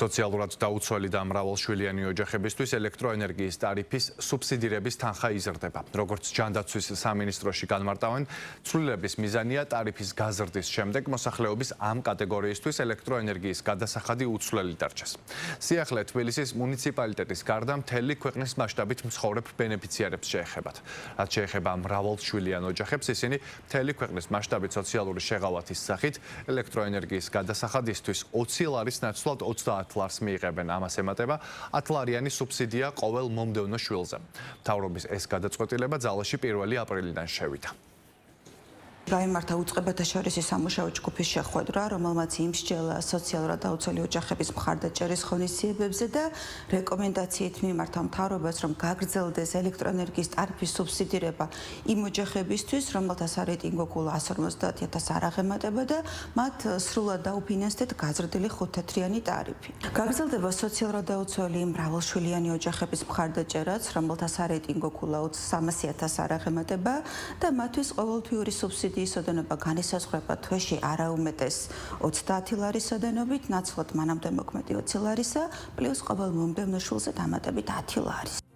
სოციალურად დაუცველი და მრავალშვილიანი ოჯახებისთვის ელექტროენერგიის ტარიფის სუბსიდირების თანხა იზრდება. როგორც ჯანდაცვის სამინისტროში განმარტავენ, ცვლილების მიზანია ტარიფის გაზრდის შემდეგ მოსახლეობის ამ კატეგორიისთვის ელექტროენერგიის გადასახადი უცვლელი დარჩეს. სიახლე თბილისის მუნიციპალიტეტის გარდა მთელი ქვეყნის მასშტაბით მცხოვრებ ბენეფიციარებს შეეხებათ. რაც შეეხება მრავალშვილიან ოჯახებს, ისინი მთელი ქვეყნის მასშტაბით სოციალური შეღავათის სახით ელექტროენერგიის გადასახადისთვის 20 ლარის ნაცვლად 30 ლარს მიიღებენ. ამას ემატება 10 ლარიანი სუბსიდია ყოველ მომდევნო შვილზე. მთავრობის ეს გადაწყვეტილება ძალაში 1 აპრილიდან შევიდა. გაიმართა უწყებათა შორისი სამუშაო ჯგუფის შეხვედრა, რომელმაც იმსჯელა სოციალურად დაუცველი ოჯახების მხარდაჭერის ღონისძიებებზე და რეკომენდაციით მიმართა მთავრობას, რომ გაგრძელდეს ელექტროენერგიის ტარიფის სუბსიდირება იმ ოჯახებისთვის, რომელთა სარეიტინგო გულა 150.000 არ აღემატება და მათ სრულად დაუფინანსდეთ გაზრდილი 5 თეთრიანი ტარიფი. გაგრძელდება სოციალურად დაუცველი მრავალშვილიანი ოჯახების მხარდაჭერაც, რომელთა სარეიტინგო გულა 300.000 არ აღემატება და მათთვის ყოველთვიური სუბსიდია სოდენობა განისაზღვრება თვეში არაუმეტეს 30 ლარის სოდენობით, ნაცვლად მანამდე მოქმედი 20 ლარისა, პლუს ყოველ მომდევნო შვილზე დამატებით 10 ლარის.